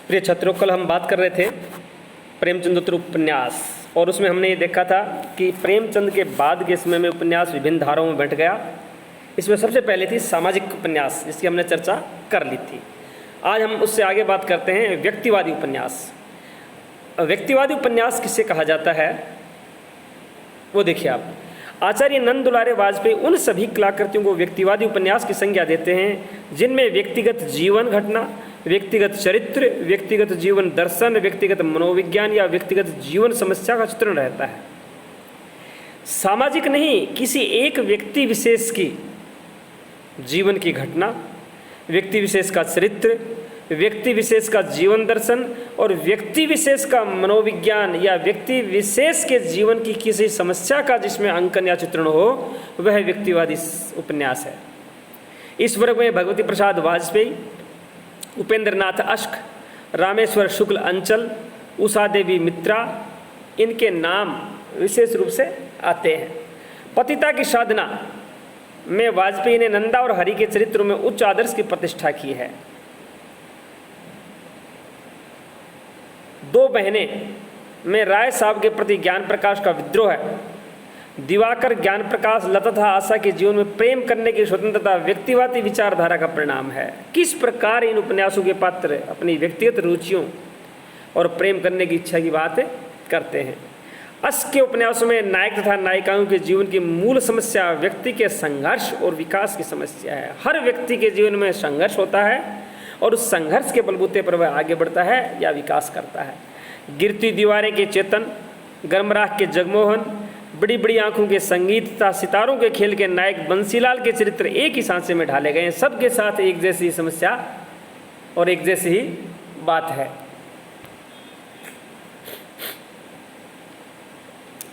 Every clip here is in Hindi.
प्रिय छात्रों, कल हम बात कर रहे थे प्रेमचंद्र उपन्यास, और उसमें हमने ये देखा था कि प्रेमचंद के बाद के समय में उपन्यास विभिन्न धाराओं में बंट गया। इसमें सबसे पहले थी सामाजिक उपन्यास, जिसकी हमने चर्चा कर ली थी। आज हम उससे आगे बात करते हैं व्यक्तिवादी उपन्यास। व्यक्तिवादी उपन्यास किसे कहा जाता है वो देखिए आप। आचार्य नंद दुलारे वाजपेयी उन सभी कलाकृतियों को व्यक्तिवादी उपन्यास की संज्ञा देते हैं जिनमें व्यक्तिगत जीवन घटना, व्यक्तिगत चरित्र, व्यक्तिगत जीवन दर्शन, व्यक्तिगत मनोविज्ञान या व्यक्तिगत जीवन समस्या का चित्रण रहता है। सामाजिक नहीं, किसी एक व्यक्ति विशेष की जीवन की घटना, व्यक्ति विशेष का चरित्र, व्यक्ति विशेष का जीवन दर्शन और व्यक्ति विशेष का मनोविज्ञान या व्यक्ति विशेष के जीवन की किसी समस्या का जिसमें अंकन या चित्रण हो, वह व्यक्तिवादी उपन्यास है। इस वर्ग में भगवती प्रसाद वाजपेयी, उपेंद्र नाथ अश्क, रामेश्वर शुक्ल अंचल, उषा देवी मित्रा, इनके नाम विशेष रूप से आते हैं। पतिता की साधना में वाजपेयी ने नंदा और हरि के चरित्रों में उच्च आदर्श की प्रतिष्ठा की है। दो बहनें में राय साहब के प्रति ज्ञान प्रकाश का विद्रोह है। दिवाकर, ज्ञान प्रकाश, लता तथा आशा के जीवन में प्रेम करने की स्वतंत्रता व्यक्तिवादी विचारधारा का परिणाम है। किस प्रकार इन उपन्यासों के पात्र अपनी व्यक्तिगत रुचियों और प्रेम करने की इच्छा की बात करते हैं। अश्क के उपन्यासों में नायक तथा नायिकाओं के जीवन की मूल समस्या व्यक्ति के संघर्ष और विकास की समस्या है। हर व्यक्ति के जीवन में संघर्ष होता है और उस संघर्ष के बलबूते पर वह आगे बढ़ता है या विकास करता है। गिरती दीवारें के चेतन, गर्मराख के जगमोहन, बड़ी बड़ी आंखों के संगीत तथा सितारों के खेल के नायक बंसीलाल के चरित्र एक ही सांचे में ढाले गए हैं। सबके साथ एक जैसी समस्या और एक जैसी ही बात है।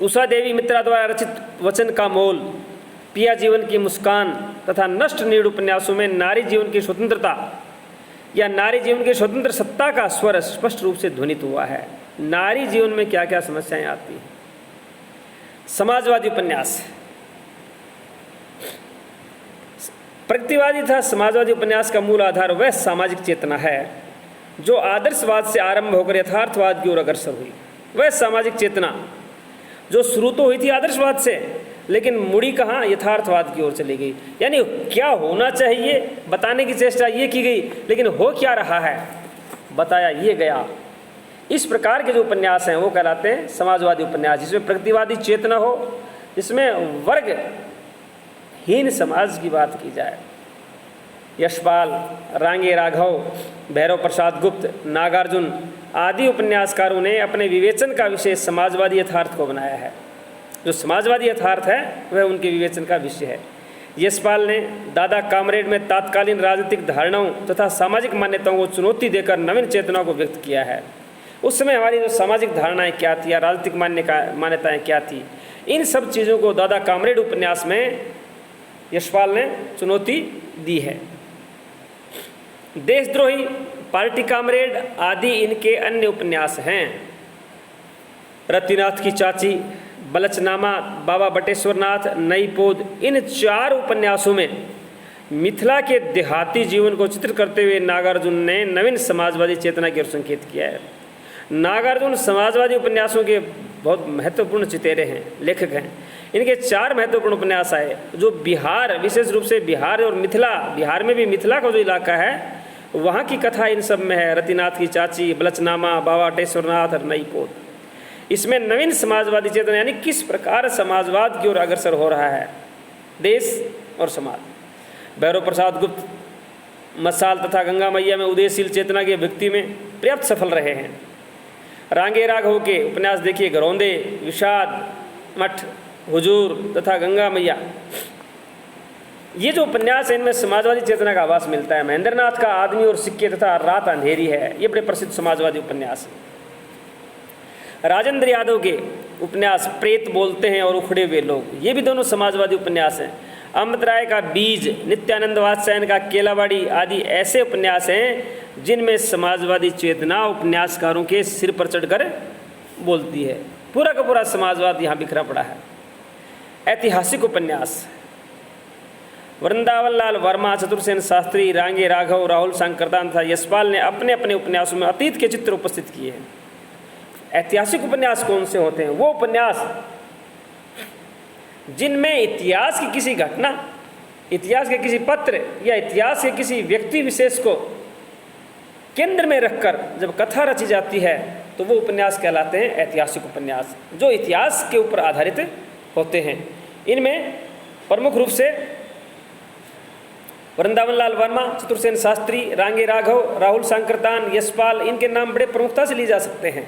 उषा देवी मित्रा द्वारा रचित वचन का मोल, पिया जीवन की मुस्कान तथा नष्ट नीड़ उपन्यासों में नारी जीवन की स्वतंत्रता या नारी जीवन की स्वतंत्र सत्ता का स्वर स्पष्ट रूप से ध्वनित हुआ है। नारी जीवन में क्या क्या समस्याएं आती हैं। समाजवादी उपन्यास। प्रगतिवादी तथा समाजवादी उपन्यास का मूल आधार वह सामाजिक चेतना है जो आदर्शवाद से आरंभ होकर यथार्थवाद की ओर अग्रसर हुई। वह सामाजिक चेतना जो शुरू तो हुई थी आदर्शवाद से, लेकिन मुड़ी कहाँ, यथार्थवाद की ओर चली गई। यानी क्या होना चाहिए बताने की चेष्टा ये की गई, लेकिन हो क्या रहा है बताया ये गया। इस प्रकार के जो उपन्यास हैं वो कहलाते हैं समाजवादी उपन्यास, जिसमें प्रगतिवादी चेतना हो, जिसमें वर्गहीन समाज की बात की जाए। यशपाल, रांगे राघव, भैरव प्रसाद गुप्त, नागार्जुन आदि उपन्यासकारों ने अपने विवेचन का विषय समाजवादी यथार्थ को बनाया है। जो समाजवादी यथार्थ है वह उनके विवेचन का विषय है। यशपाल ने दादा कामरेड में तात्कालीन राजनीतिक धारणाओं तथा सामाजिक मान्यताओं को चुनौती देकर नवीन चेतनाओं को व्यक्त किया है। उस समय हमारी जो सामाजिक धारणाएं क्या थी या राजनीतिक मान्यताएं क्या थी, इन सब चीज़ों को दादा कामरेड उपन्यास में यशपाल ने चुनौती दी है। देशद्रोही, पार्टी कामरेड आदि इनके अन्य उपन्यास हैं। रतिनाथ की चाची, बलचनामा, बाबा बटेश्वरनाथ, नई पोद, इन चार उपन्यासों में मिथिला के देहाती जीवन को चित्रित करते हुए नागार्जुन ने नवीन समाजवादी चेतना की ओर संकेत किया है। नागार्जुन समाजवादी उपन्यासों के बहुत महत्वपूर्ण चितेरे हैं, लेखक हैं। इनके चार महत्वपूर्ण उपन्यास आए जो बिहार, विशेष रूप से बिहार और मिथिला, बिहार में भी मिथिला का जो इलाका है वहाँ की कथा इन सब में है। रतिनाथ की चाची, बलचनामा, बाबा बटेश्वरनाथ और नई पोद। इसमें नवीन समाजवादी चेतना यानी किस प्रकार समाजवाद की ओर अग्रसर हो रहा है देश और समाज। भैरव प्रसाद गुप्त मसाल तथा गंगा मैया में उदयशील चेतना के व्यक्ति में पर्याप्त सफल रहे हैं। रांगे राघव के उपन्यास देखिए, घरौंदे, विषाद मठ, हुजूर तथा गंगा मैया। ये जो उपन्यास है इनमें समाजवादी चेतना का आभास मिलता है। महेंद्रनाथ का आदमी और सिक्के तथा रात अंधेरी है, ये बड़े प्रसिद्ध समाजवादी उपन्यास हैं। राजेंद्र यादव के उपन्यास प्रेत बोलते हैं और उखड़े हुए लोग, ये भी दोनों समाजवादी उपन्यास हैं। अमृत राय का बीज, नित्यानंद वात्स्यायन का केलावाड़ी आदि ऐसे उपन्यास हैं जिनमें समाजवादी चेतना उपन्यासकारों के सिर पर चढ़कर बोलती है। पूरा का पूरा समाजवाद यहाँ बिखरा पड़ा है। ऐतिहासिक उपन्यास। वृंदावन लाल वर्मा, चतुरसेन शास्त्री, रांगे राघव, राहुल सांकृतान तथा यशपाल ने अपने अपने उपन्यासों में अतीत के चित्र उपस्थित किए हैं। ऐतिहासिक उपन्यास कौन से होते हैं? वो उपन्यास जिनमें इतिहास की किसी घटना, इतिहास के किसी पत्र या इतिहास के किसी व्यक्ति विशेष को केंद्र में रखकर जब कथा रची जाती है तो वो उपन्यास कहलाते हैं ऐतिहासिक उपन्यास, जो इतिहास के ऊपर आधारित होते हैं। इनमें प्रमुख रूप से वृंदावन लाल वर्मा, चतुरसेन शास्त्री, रांगे राघव, राहुल सांकृतान, यशपाल, इनके नाम बड़े प्रमुखता से लिए जा सकते हैं।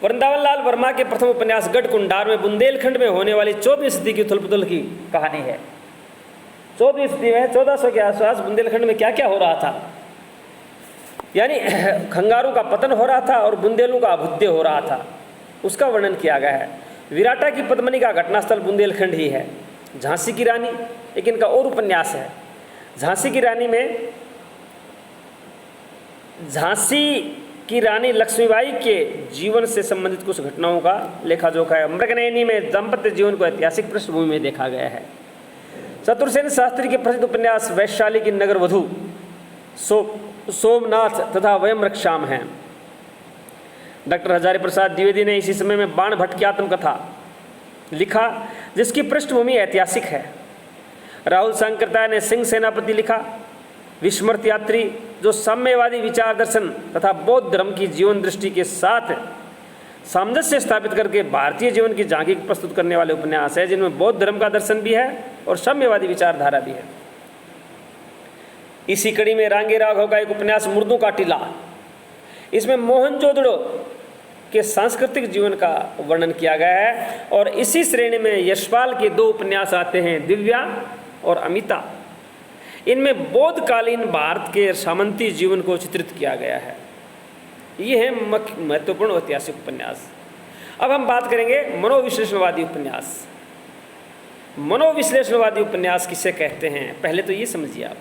वृंदावन लाल वर्मा के प्रथम उपन्यास गढ़कुंडार में बुंदेलखंड में होने वाली 14वीं सदी की उथल-पुथल की कहानी है। 14वीं सदी में 1400 के आसपास बुंदेलखंड में क्या क्या हो रहा था, यानी खंगारों का पतन हो रहा था और बुंदेलों का अभ्युदय हो रहा था, उसका वर्णन किया गया है। विराटा की पद्मिनी का घटनास्थल बुंदेलखंड ही है। झांसी की रानी एक इनका और उपन्यास है। झांसी की रानी में झांसी की रानी लक्ष्मीबाई के जीवन से संबंधित कुछ घटनाओं का लेखा जोखा है। मृगनयनी में दाम्पत्य जीवन को ऐतिहासिक पृष्ठभूमि में देखा गया है। चतुरसेन शास्त्री के प्रसिद्ध उपन्यास वैशाली की नगर वधू, सोमनाथ तथा वयम रक्षाम हैं। डॉक्टर हजारी प्रसाद द्विवेदी ने इसी समय में बाण भट्ट की आत्मकथा लिखा, जिसकी पृष्ठभूमि ऐतिहासिक है। राहुल सांकृताय ने सिंह सेनापति लिखा। विस्मृत यात्री, जो साम्यवादी विचार दर्शन तथा बौद्ध धर्म की जीवन दृष्टि के साथ सामंजस्य स्थापित करके भारतीय जीवन की झांकी प्रस्तुत करने वाले उपन्यास है, जिनमें बौद्ध धर्म का दर्शन भी है और साम्यवादी विचारधारा भी है। इसी कड़ी में रांगे राघव का एक उपन्यास मुर्दों का टीला, इसमें मोहनजोदड़ो के सांस्कृतिक जीवन का वर्णन किया गया है। और इसी श्रेणी में यशपाल के 2 उपन्यास आते हैं, दिव्या और अमिता। इनमें बौद्धकालीन भारत के सामंती जीवन को चित्रित किया गया है। ये है महत्वपूर्ण ऐतिहासिक उपन्यास। अब हम बात करेंगे मनोविश्लेषणवादी उपन्यास। मनोविश्लेषणवादी उपन्यास किसे कहते हैं, पहले तो ये समझिए आप।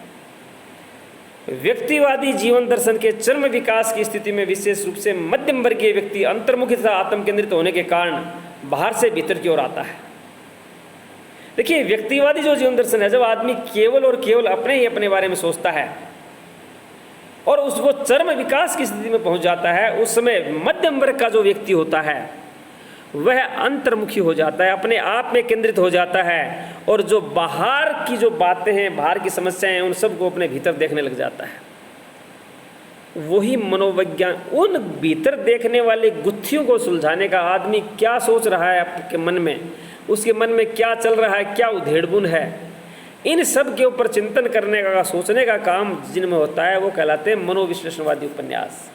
व्यक्तिवादी जीवन दर्शन के चरम विकास की स्थिति में विशेष रूप से मध्यम वर्गीय व्यक्ति अंतर्मुखी तथा आत्म केंद्रित होने के कारण बाहर से भीतर की ओर आता है। देखिए, व्यक्तिवादी जो जीवन दर्शन है, जब आदमी केवल और केवल अपने ही अपने बारे में सोचता है और उसको चरम विकास की स्थिति में पहुंच जाता है, उस समय मध्यम वर्ग का जो व्यक्ति होता है वह अंतर्मुखी हो जाता है, अपने आप में केंद्रित हो जाता है और जो बाहर की जो बातें हैं, बाहर की समस्याएं हैं, उन सबको अपने भीतर देखने लग जाता है। वही मनोविज्ञान, उन भीतर देखने वाले गुत्थियों को सुलझाने का, आदमी क्या सोच रहा है आपके मन में, उसके मन में क्या चल रहा है, क्या उधेड़बुन है, इन सब के ऊपर चिंतन करने का, सोचने का काम जिनमें होता है, वो कहलाते हैं मनोविश्लेषणवादी उपन्यास।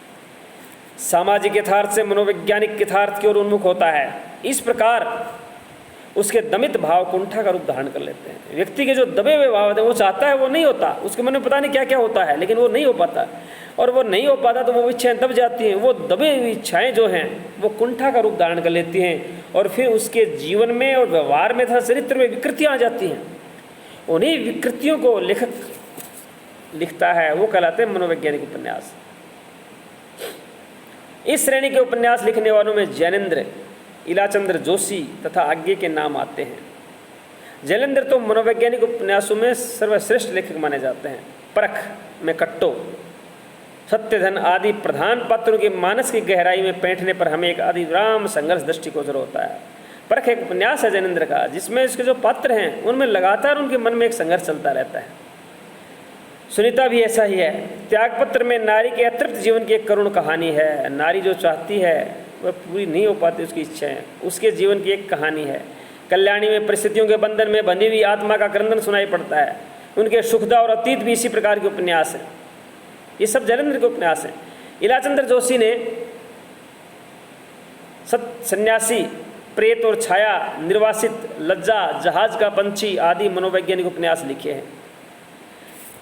सामाजिक यथार्थ से मनोवैज्ञानिक यथार्थ की ओर उन्मुख होता है। इस प्रकार उसके दमित भाव कुंठा का रूप धारण कर लेते हैं। व्यक्ति के जो दबे हुए भाव है, वो चाहता है वो नहीं होता, उसके मन में पता नहीं क्या क्या होता है, लेकिन वो नहीं हो पाता, और वो नहीं हो पाता तो वो इच्छाएं दब जाती हैं। वो दबे हुई इच्छाएं जो हैं वो कुंठा का रूप धारण कर लेती हैं और फिर उसके जीवन में और व्यवहार में तथा चरित्र में विकृतियाँ आ जाती हैं। उन्हीं विकृतियों को लेखक लिखता है, वो कहलाते हैं मनोवैज्ञानिक उपन्यास। इस श्रेणी के उपन्यास लिखने वालों में जैनेन्द्र, इलाचंद्र जोशी तथा आज्ञे के नाम आते हैं। जैनेन्द्र तो मनोवैज्ञानिक उपन्यासों में सर्वश्रेष्ठ लेखक माने जाते हैं। परख में कट्टो, सत्यधन आदि प्रधान पात्रों के मानस की गहराई में बैठने पर हमें एक अधिविराम संघर्ष दृष्टिगोचर होता है। परख एक उपन्यास है जैनेन्द्र का, जिसमें इसके जो पात्र हैं उनमें लगातार उनके मन में एक संघर्ष चलता रहता है। सुनीता भी ऐसा ही है। त्यागपत्र में नारी के अतृप्त जीवन की एक करुण कहानी है। नारी जो चाहती है वह पूरी नहीं हो पाती उसकी इच्छाएं, उसके जीवन की एक कहानी है। कल्याणी में परिस्थितियों के बंधन में बंधी हुई आत्मा का क्रंदन सुनाई पड़ता है। उनके सुखदा और अतीत भी इसी प्रकार के उपन्यास हैं। ये सब जैनेन्द्र के उपन्यास हैं। इलाचंद्र जोशी ने सन्यासी, प्रेत और छाया, निर्वासित, लज्जा, जहाज का पंछी आदि मनोवैज्ञानिक उपन्यास लिखे हैं।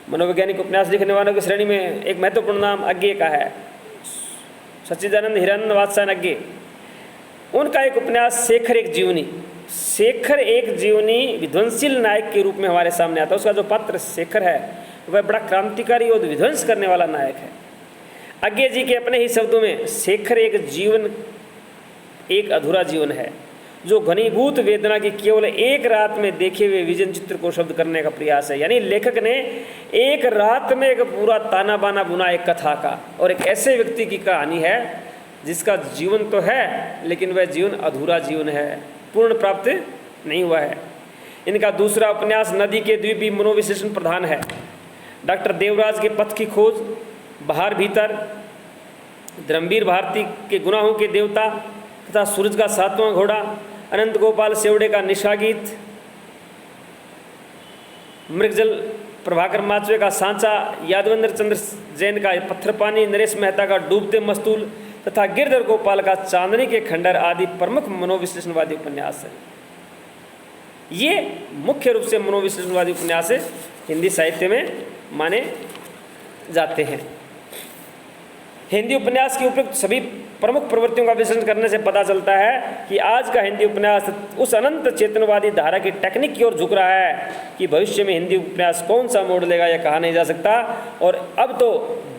मनोवैज्ञानिक उपन्यास लिखने वालों की श्रेणी में एक महत्वपूर्ण नाम अज्ञे का है, सच्चिदानंद हिरानंद वात्स्यायन अज्ञे। उनका एक उपन्यास शेखर एक जीवनी। शेखर एक जीवनी विध्वंसशील नायक के रूप में हमारे सामने आता है। उसका जो पात्र शेखर है वह बड़ा क्रांतिकारी और विध्वंस करने वाला नायक है। अज्ञे जी के अपने ही शब्दों में शेखर एक जीवन एक अधूरा जीवन है। जो घनीभूत वेदना की केवल एक रात में देखे हुए विजन चित्र को शब्द करने का प्रयास है। यानी लेखक ने एक रात में एक पूरा ताना बाना बुना एक कथा का, और एक ऐसे व्यक्ति की कहानी है जिसका जीवन तो है लेकिन वह जीवन अधूरा जीवन है, पूर्ण प्राप्त नहीं हुआ है। इनका दूसरा उपन्यास नदी के द्वीप भी मनोविश्लेषण प्रधान है। डॉक्टर देवराज के पथ की खोज, बाहर भीतर, धर्मवीर भारती के गुनाहों के देवता तथा सूरज का सातवां घोड़ा, अनंत गोपाल सेवड़े का निशा गीत, मृगजल प्रभाकर माचवे का सांचा, यादवेंद्र चंद्र जैन का पत्थर पानी, नरेश मेहता का डूबते मस्तूल तथा गिरधर गोपाल का चांदनी के खंडर आदि प्रमुख मनोविश्लेषणवादी उपन्यास है। ये मुख्य रूप से मनोविश्लेषणवादी उपन्यास हिंदी साहित्य में माने जाते हैं। हिंदी उपन्यास की उपयुक्त सभी प्रमुख प्रवृत्तियों का विश्लेषण करने से पता चलता है कि आज का हिंदी उपन्यास उस अनंत चेतनवादी धारा की टेक्निक की ओर झुक रहा है कि भविष्य में हिंदी उपन्यास कौन सा मोड़ लेगा यह कहा नहीं जा सकता। और अब तो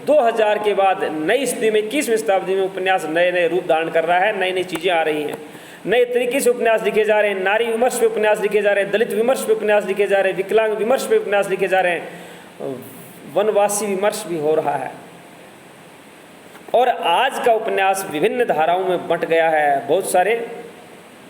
2000 के बाद नई स्थिति में 21वीं शताब्दी में उपन्यास नए नए रूप धारण कर रहा है, नई नई चीज़ें आ रही हैं, नए तरीके से उपन्यास लिखे जा रहे हैं, नारी विमर्श पे उपन्यास लिखे जा रहे हैं, दलित विमर्श पे उपन्यास लिखे जा रहे हैं, विकलांग विमर्श पे उपन्यास लिखे जा रहे हैं, वनवासी विमर्श भी हो रहा है। और आज का उपन्यास विभिन्न धाराओं में बंट गया है, बहुत सारे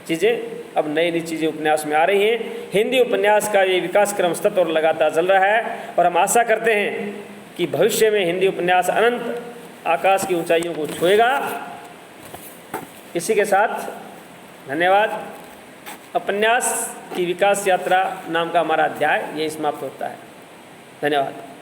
चीज़ें अब नई नई चीज़ें उपन्यास में आ रही हैं। हिंदी उपन्यास का ये विकास क्रम सतत और लगातार चल रहा है और हम आशा करते हैं कि भविष्य में हिंदी उपन्यास अनंत आकाश की ऊंचाइयों को छुएगा। इसी के साथ धन्यवाद। उपन्यास की विकास यात्रा नाम का हमारा अध्याय यही समाप्त होता है। धन्यवाद।